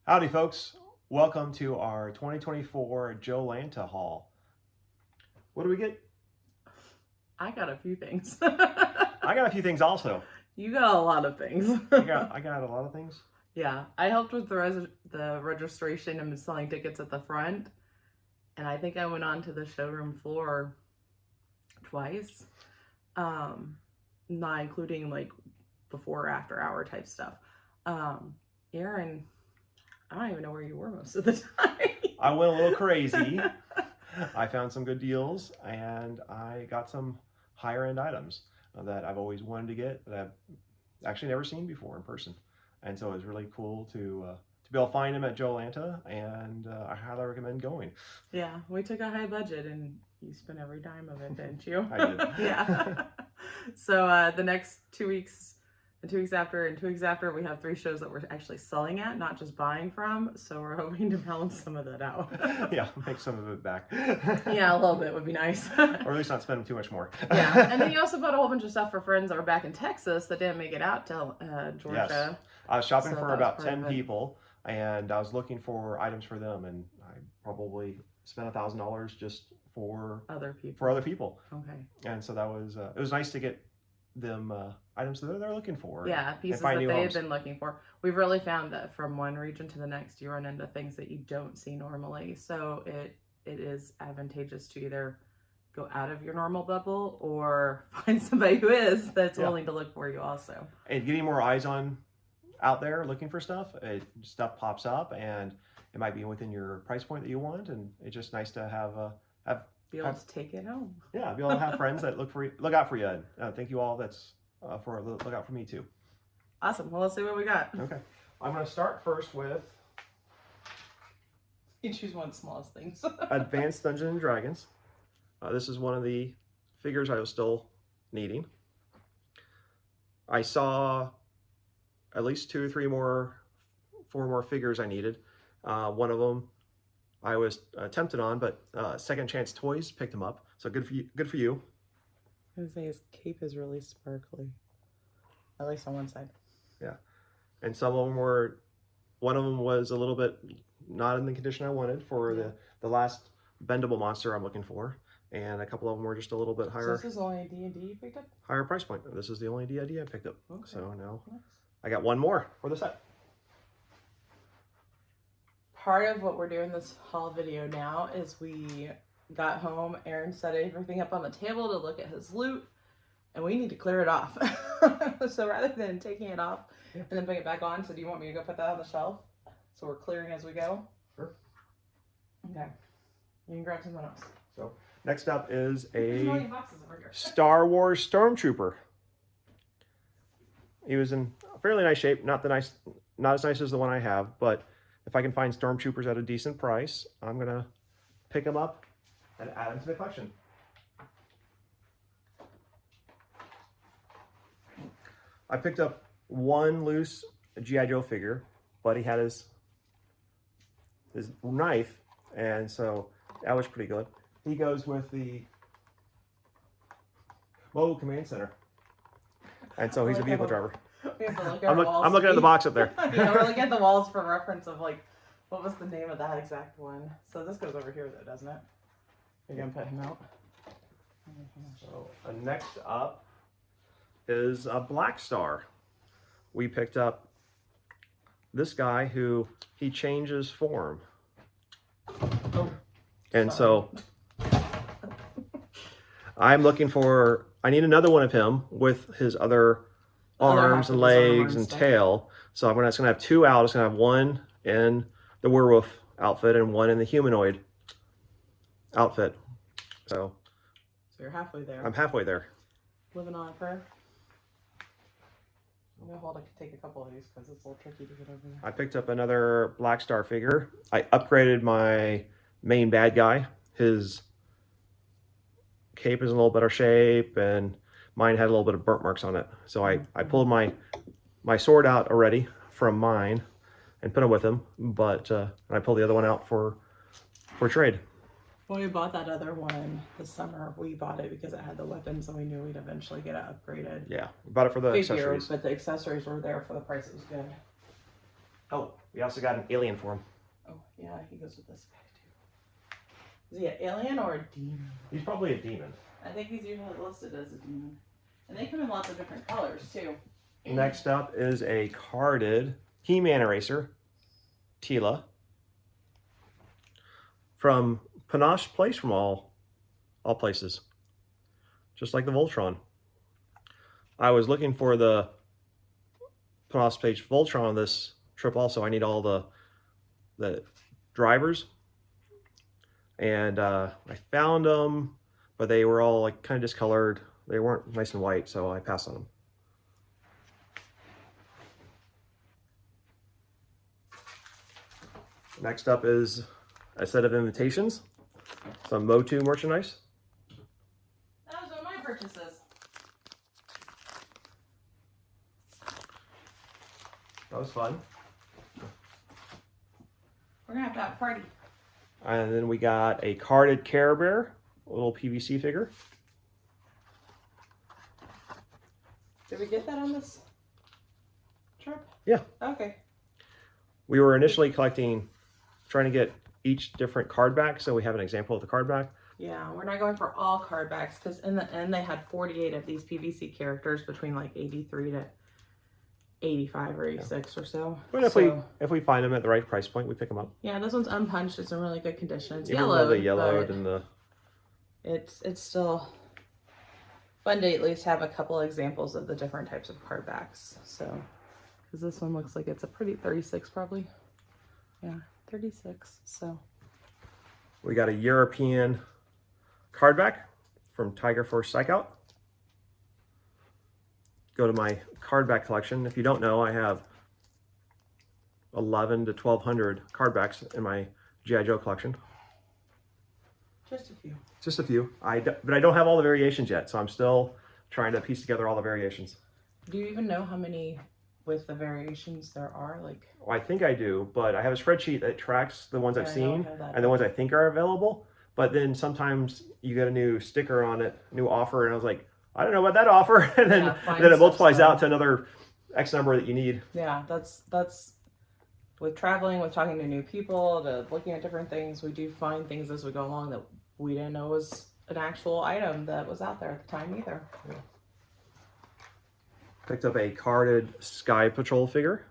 Howdy folks, welcome to our 2024 Joelanta haul. What do we get? I got a few things. I got a few things also. You got a lot of things. I got a lot of things. Yeah, I helped with the registration and selling tickets at the front. And I think I went on to the showroom floor twice. Not including like before or after hour type stuff. Aaron, I don't even know where you were most of the time. I went a little crazy. I found some good deals and I got some higher end items that I've always wanted to get that I've actually never seen before in person. And so it was really cool to be able to find them at Joelanta, and I highly recommend going. Yeah, we took a high budget and you spent every dime of it, didn't you? I did. Yeah. So the next 2 weeks, and 2 weeks after, and 2 weeks after, we have 3 shows that we're actually selling at, not just buying from. So we're hoping to balance some of that out. Yeah, make some of it back. Yeah, a little bit would be nice. Or at least not spend too much more. Yeah, and then you also bought a whole bunch of stuff for friends that were back in Texas that didn't make it out till Georgia. Yes. I was shopping So for that about was 10 part of it. people, and I was looking for items for them, and I probably spent $1,000 just for Other people. other people. Okay. And so that was it was nice to get them items that they're looking for. Yeah, pieces that find new they've homes. been looking for. We've really found that from one region to the next, you run into things that you don't see normally. So it is advantageous to either go out of your normal bubble or find somebody who is that's willing to look for you also. And getting more eyes on out there looking for stuff, stuff pops up, and it might be within your price point that you want, and it's just nice to have Be able to take it home. yeah, be able to have friends that look out for you. And thank you all that's for look out for me too. Awesome. Well, let's see what we got. Okay, I'm going to start first with You choose one of the smallest things. Advanced Dungeons and Dragons. This is one of the figures I was still needing. I saw at least 2 or 3 more, 4 more figures I needed. One of them I was tempted on, but Second Chance Toys picked them up. So good for you. Good for you. I was gonna say his cape is really sparkly, at least on one side. Yeah, and some of them were. One of them was a little bit not in the condition I wanted for the last bendable monster I'm looking for, and a couple of them were just a little bit higher. So this is only a D&D you picked up? Higher price point. This is the only D&D I picked up. Okay. So now Nice. I got one more for the set. Part of what we're doing this haul video now is we got home, Aaron set everything up on the table to look at his loot, and we need to clear it off. So rather than taking it off and then putting it back on, so do you want me to go put that on the shelf so we're clearing as we go? Sure. Okay. You can grab something else. So next up is There's a a million boxes over here. Star Wars Stormtrooper. He was in fairly nice shape, not as nice as the one I have, but if I can find Stormtroopers at a decent price, I'm gonna pick them up and add them to the collection. I picked up one loose G.I. Joe figure, but he had his knife, and so that was pretty good. He goes with the Mobile Command Center, and so he's a vehicle driver. We have to look at our walls. I'm looking at the box up there. Yeah, we're looking at the walls for reference of like, what was the name of that exact one? So this goes over here though, doesn't it? You're gonna put him out? So next up is a Black Star. We picked up this guy who he changes form, Oh, and so I'm looking for. I need another one of him with his other arms and legs and tail. So I'm just gonna have 2 out. I'm gonna have one in the werewolf outfit and one in the humanoid outfit. So you're halfway there. I'm halfway there. Living on a prayer. I'm gonna hold. I could take a couple of these because it's a little tricky to get over there. I picked up another Black Star figure. I upgraded my main bad guy. His cape is in a little better shape, and mine had a little bit of burnt marks on it. So I pulled my sword out already from mine and put it with him, but I pulled the other one out for trade. When we bought that other one this summer, we bought it because it had the weapons and we knew we'd eventually get it upgraded. Yeah, we bought it for the Figure, accessories. but the accessories were there for the price. It was good. Oh, We also got an alien for him. Oh, yeah, he goes with this guy too. Is he an alien or a demon? He's probably a demon. I think he's usually listed as a demon. And they come in lots of different colors too. Next up is a carded He-Man eraser, Tila, from Panache Place, from all places, just like the Voltron. I was looking for the Panache Place Voltron on this trip also. I need all the drivers, and I found them, but they were all like kind of discolored. They weren't nice and white, so I passed on them. Next up is a set of invitations, some Motu merchandise. That was one of my purchases. That was fun. We're gonna have to have a party. And then we got a carded Care Bear, a little PVC figure. Did we get that on this trip? Yeah. Okay. We were initially trying to get each different card back, so we have an example of the card back. Yeah, we're not going for all card backs because in the end they had 48 of these PVC characters between like 83 to 85 or 86 or so. But if we find them at the right price point, we pick them up. Yeah, this one's unpunched. It's in really good condition. It's Even yellowed. though they yellowed and the. It's still fun to at least have a couple examples of the different types of card backs. So, because this one looks like it's a pretty 36 probably. Yeah, 36. So. We got a European card back from Tiger Force Psych Out. Go to my card back collection. If you don't know, I have 11 to 1,200 card backs in my G.I. Joe collection. Just a few. Just a few. But I don't have all the variations yet, so I'm still trying to piece together all the variations. Do you even know how many with the variations there are? Like, Well, I think I do, but I have a spreadsheet that tracks the ones I've Yeah, I seen don't have that and the ones I think are available. But then sometimes you get a new sticker on it, new offer, and I was like, I don't know about that offer, and then find then it stuff multiplies so- out to another X number that you need. yeah, that's with traveling, with talking to new people, to looking at different things. We do find things as we go along that we didn't know was an actual item that was out there at the time either. Picked up a carded Sky Patrol figure.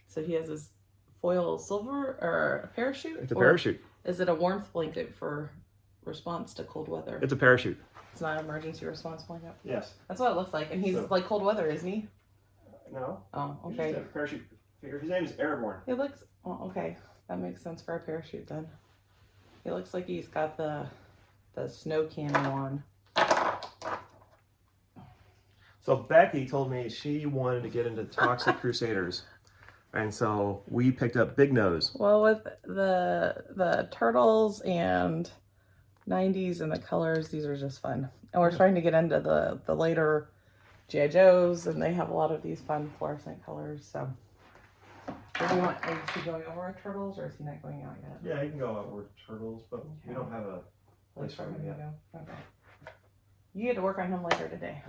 So he has his foil silver or a parachute. It's a Or parachute. Is it a warmth blanket for response to cold weather? It's a parachute. It's not an emergency response blanket. Yes. That's what it looks like, and he's So- like cold weather, isn't he? No. Oh, He's okay. just a parachute figure. His name is Airborne. It looks okay. That makes sense for a parachute then. It looks like he's got the snow cannon on. So Becky told me she wanted to get into Toxic Crusaders, and so we picked up Big Nose. Well, with the turtles and 90s and the colors, these are just fun. And we're trying to get into the later G.I. Joes, and they have a lot of these fun fluorescent colors. So, are you going over our turtles, or is he not going out yet? Yeah, you can go over Turtles, but we don't have a place for him to yet. go. Okay. You get to work on him later today.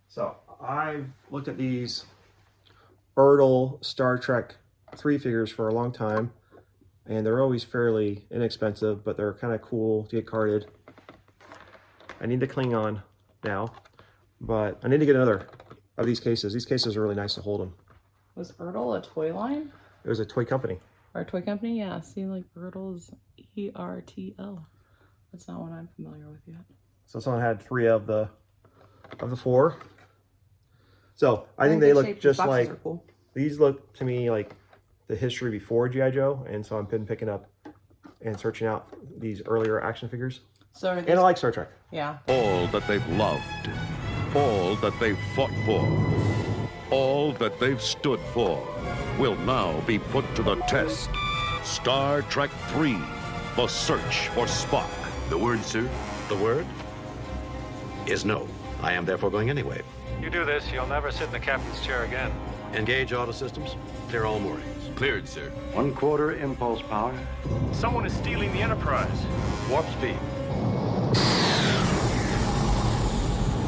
So I've looked at these Bertle Star Trek 3 figures for a long time, and they're always fairly inexpensive, but they're kind of cool to get carded. I need the Klingon now, but I need to get another of these cases. These cases are really nice to hold them. Was Ertl a toy line It was a toy company. or a toy company? Yeah. See, like Ertl's ERTL. That's not one I'm familiar with yet. So someone had 3 of the 4. So I think They're they in good look shape. just These boxes like, are cool. these look to me like the history before G.I. Joe, and so I've been picking up and searching out these earlier action figures. So are these, And I like Star Trek. yeah. All that they've loved, all that they've fought for, all that they've stood for will now be put to the test. Star Trek 3, The Search for Spock. The word, sir? The word is no. I am therefore going anyway. You do this, you'll never sit in the captain's chair again. Engage auto systems. Clear all moorings. Cleared, sir. 1/4 impulse power. Someone is stealing the Enterprise. Warp speed.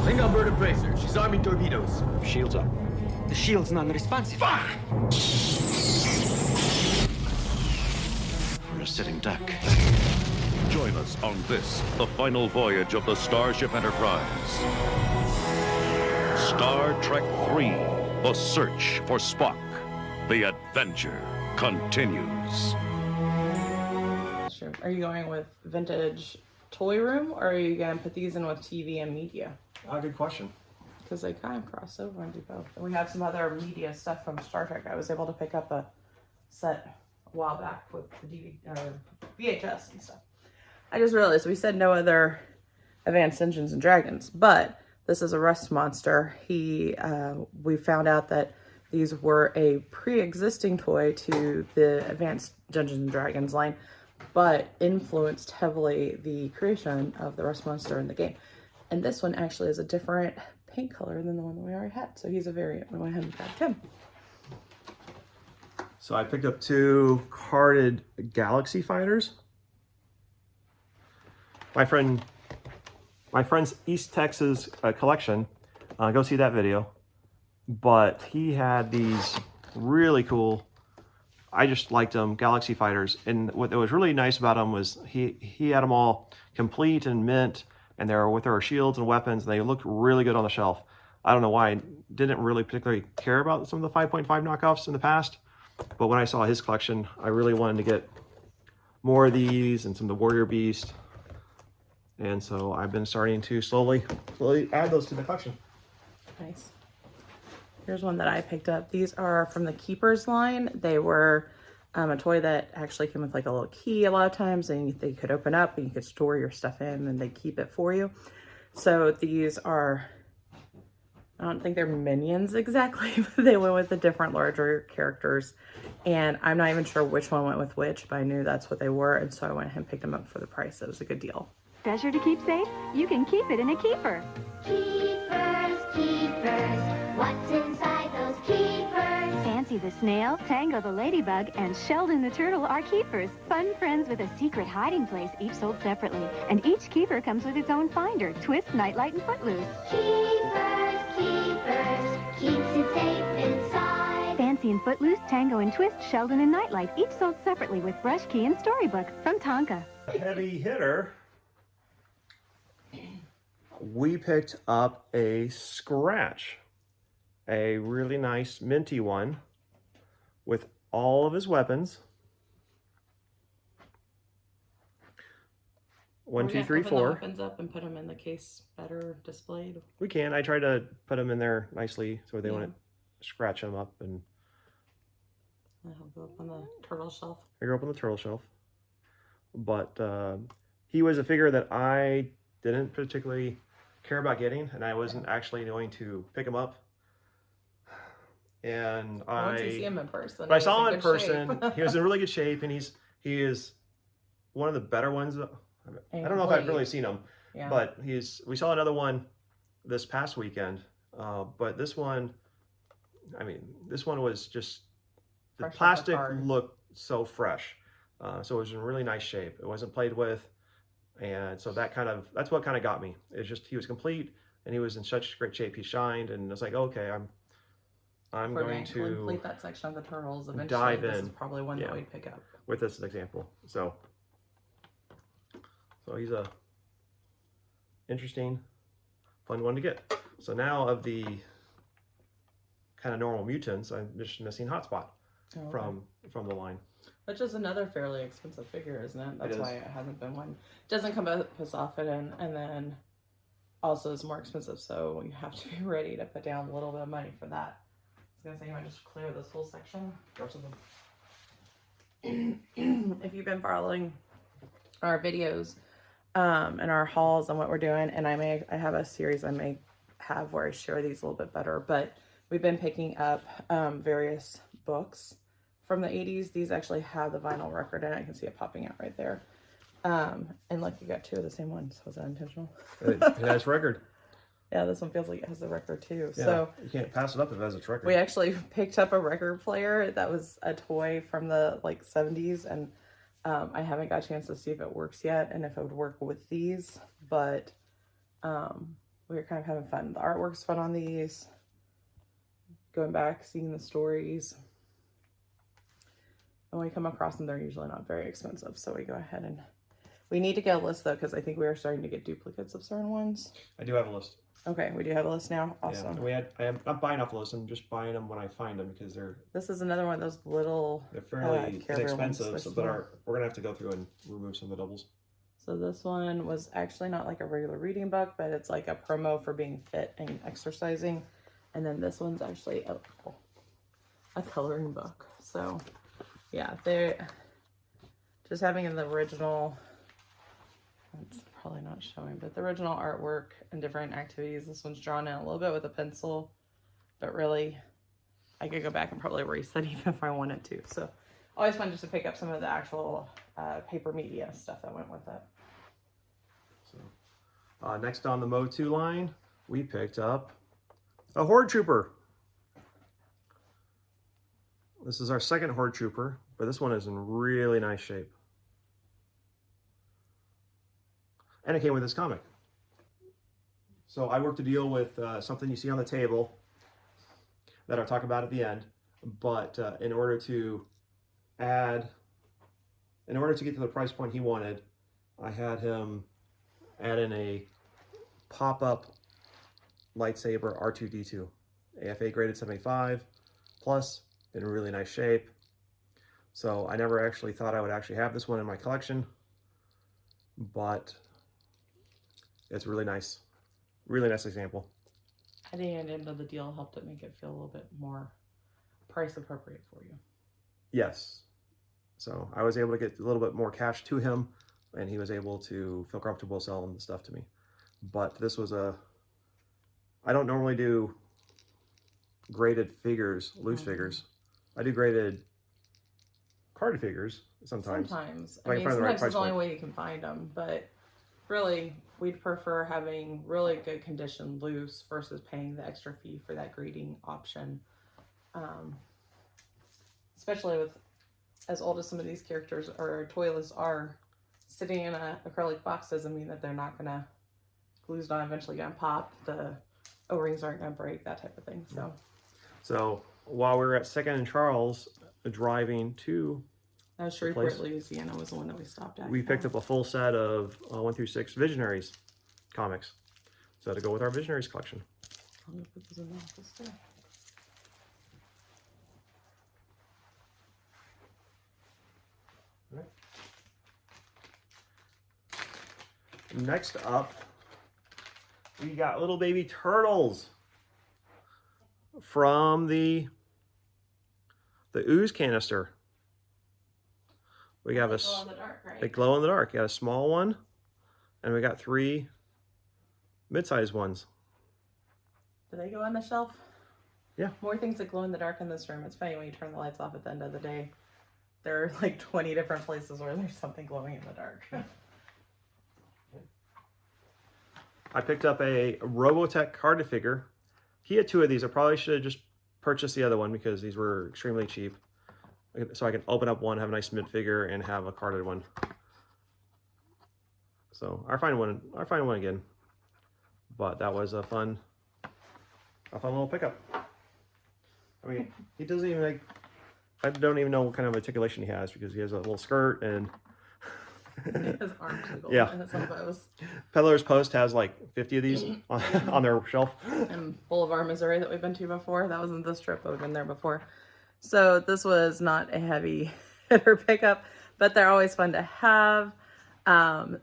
Bring on Bird Bracer. She's arming torpedoes. Shields up. The shield's non-responsive. We're a sitting duck. Join us on this, the final voyage of the Starship Enterprise. Star Trek III, The Search for Spock. The adventure continues. Sure. Are you going with vintage toy room, or are you going to put these in with TV and media? Good question. Because they kind of cross over and do both. And we have some other media stuff from Star Trek. I was able to pick up a set a while back with the DVD or VHS and stuff. I just realized we said no other Advanced Dungeons and Dragons, but this is a rust monster. We found out that these were a pre-existing toy to the Advanced Dungeons and Dragons line, but influenced heavily the creation of the rust monster in the game. And this one actually is a different paint color than the one that we already had. So he's a variant. We went ahead and grabbed him. So I picked up 2 carded Galaxy Fighters. My friend's East Texas collection. Go see that video. But he had these really cool, I just liked them, Galaxy Fighters. And what was really nice about them was he had them all complete and mint, and they were with their shields and weapons, and they looked really good on the shelf. I don't know why I didn't really particularly care about some of the 5.5 knockoffs in the past, but when I saw his collection, I really wanted to get more of these and some of the Warrior Beast. And so I've been starting to slowly add those to the collection. Nice. Here's one that I picked up. These are from the Keypers line. They were a toy that actually came with like a little key a lot of times, and they could open up and you could store your stuff in and they keep it for you. So these are, I don't think they're minions exactly, but they went with the different larger characters. And I'm not even sure which one went with which, but I knew that's what they were. And so I went ahead and picked them up for the price. It was a good deal. Treasure to keep safe? You can keep it in a keeper. Keepers, keepers, what's inside those keepers? Fancy the snail, Tango the ladybug, and Sheldon the turtle are keepers. Fun friends with a secret hiding place, each sold separately. And each keeper comes with its own finder, twist, nightlight, and footloose. Keepers, keepers, keeps it safe inside. Fancy and Footloose, Tango and Twist, Sheldon and Nightlight, each sold separately with brush key and storybook from Tonka. Heavy hitter. We picked up a Scratch, a really nice minty one with all of his weapons. 1, 2, 3, 4. The weapons up and put them in the case better displayed. We can. I try to put them in there nicely so they wouldn't scratch them up, and I'll go up on the turtle shelf. I grew up on the turtle shelf. But he was a figure that I didn't particularly care about getting, and I wasn't actually going to pick him up. And Once you see him in person, but I saw him in person. He was in really good shape, and he is one of the better ones. I don't know if I've really seen him, but we saw another one this past weekend. But this one, I mean, this one was just, the plastic looked so fresh. So it was in really nice shape. It wasn't played with. And so that's what kind of got me. It's just, he was complete and he was in such great shape. He shined, and it's like, okay, I'm going to complete that section of the turtles. Eventually, dive this in. is probably one that we'd pick up with this as an example. So he's a interesting, fun one to get. So now of the kind of normal mutants, I'm just missing Hotspot from the line. Which is another fairly expensive figure, isn't it? That's why it hasn't been one. It doesn't come up as often, and then also is more expensive, so you have to be ready to put down a little bit of money for that. I was gonna say, you might just clear this whole section. If you've been following our videos and our hauls and what we're doing, and I have a series I may have where I share these a little bit better, but we've been picking up various books from the 80s. These actually have the vinyl record in it. I can see it popping out right there. And look, you got 2 of the same ones. Was that intentional? It has record. Yeah, this one feels like it has the record too. Yeah, so you can't pass it up if it has its record. we actually picked up a record player that was a toy from the 70s, and I haven't got a chance to see if it works yet and if it would work with these, but we were kind of having fun. The artwork's fun on these. Going back, seeing the stories. When we come across them, they're usually not very expensive. So we go ahead and... We need to get a list, though, because I think we are starting to get duplicates of certain ones. I do have a list. Okay, we do have a list now. Awesome. Yeah, I'm not buying off the list. I'm just buying them when I find them because This is another one of those little... they're fairly Care Bear ones. inexpensive, so we're going to have to go through and remove some of the doubles. So this one was actually not like a regular reading book, but it's like a promo for being fit and exercising. And then this one's actually a coloring book. So yeah, they're just having in the original, it's probably not showing, but the original artwork and different activities. This one's drawn in a little bit with a pencil, but really I could go back and probably erase that even if I wanted to. So always fun just to pick up some of the actual paper media stuff that went with it. So next on the Mo2 line, we picked up a Horde Trooper. This is our second Horde Trooper, but this one is in really nice shape. And it came with this comic. So I worked a deal with something you see on the table that I'll talk about at the end. But in order to get to the price point he wanted, I had him add in a pop-up lightsaber R2-D2. AFA graded 75 plus, in really nice shape. So I never actually thought I would actually have this one in my collection, but it's really nice example. I think the end of the deal helped it make it feel a little bit more price appropriate for you. Yes. So I was able to get a little bit more cash to him, and he was able to feel comfortable selling the stuff to me. But this was I don't normally do graded figures, loose figures. I do graded carded figures sometimes. Sometimes. I mean, sometimes it's the only way you can find them, but really, we'd prefer having really good condition loose versus paying the extra fee for that grading option. Especially with as old as some of these characters or toy lists are, sitting in an acrylic box doesn't mean that they're not gonna, glue's not eventually gonna pop, the O-rings aren't gonna break, that type of thing. So while we were at 2nd and Charles driving to Shreveport, Louisiana was the one that we stopped at. we picked up a full set of 1 through 6 Visionaries comics. So to go with our Visionaries collection. I'm gonna put those in the office too. Next up, we got little baby turtles from the ooze canister. We have glow in the dark, right? they glow in the dark. You got a small one, and we got 3 mid-sized ones. Do they go on the shelf? Yeah. More things that glow in the dark in this room. It's funny when you turn the lights off at the end of the day. There are like 20 different places where there's something glowing in the dark. I picked up a Robotech carded figure. He had 2 of these. I probably should have just purchased the other one because these were extremely cheap. So I can open up one, have a nice mid figure, and have a carded one. So I find one again. But that was a fun little pickup. I mean, he doesn't even like. I don't even know what kind of articulation he has because he has a little skirt and. His arms wiggle. Yeah. And his elbows. Peddler's Post has like 50 of these on their shelf. And Boulevard, Missouri that we've been to before. That wasn't this trip, but we've been there before. So this was not a heavy hitter pickup, but they're always fun to have.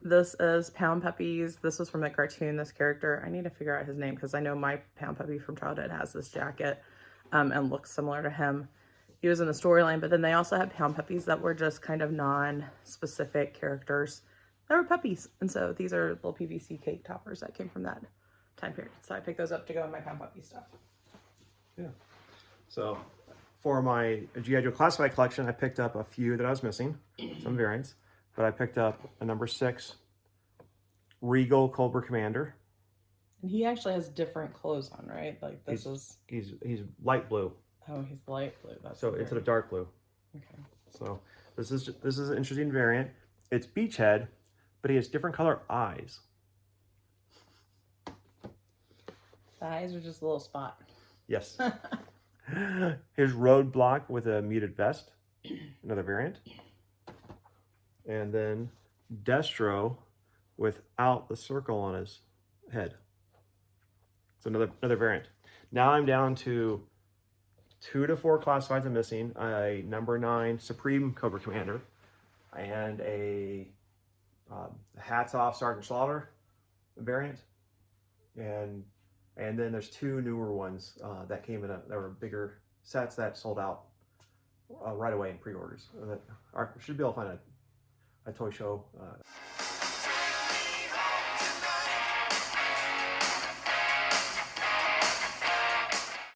This is Pound Puppies. This was from the cartoon, this character. I need to figure out his name because I know my Pound Puppy from childhood has this jacket and looks similar to him. He was in the storyline, but then they also had Pound Puppies that were just kind of non-specific characters. They were puppies. And so these are little PVC cake toppers that came from that time period. So I picked those up to go in my Pound Puppy stuff. Yeah. So for my G.I. Joe Classified collection, I picked up a few that I was missing, some variants. But I picked up a number 6 Regal Cobra Commander. And he actually has different clothes on, right? Like this He's light blue. Oh, he's light blue. That's so instead of dark blue. Okay. So this is an interesting variant. It's Beachhead, but he has different color eyes. The eyes are just a little spot. Yes. Here's Roadblock with a muted vest, another variant. And then Destro without the circle on his head. It's another variant. Now I'm down to 2 to 4 classifieds I'm missing. A number 9 Supreme Cobra Commander and a Hats Off Sergeant Slaughter variant. And then there's 2 newer ones that came in that were bigger sets that sold out right away in pre-orders. Should be able to find a toy show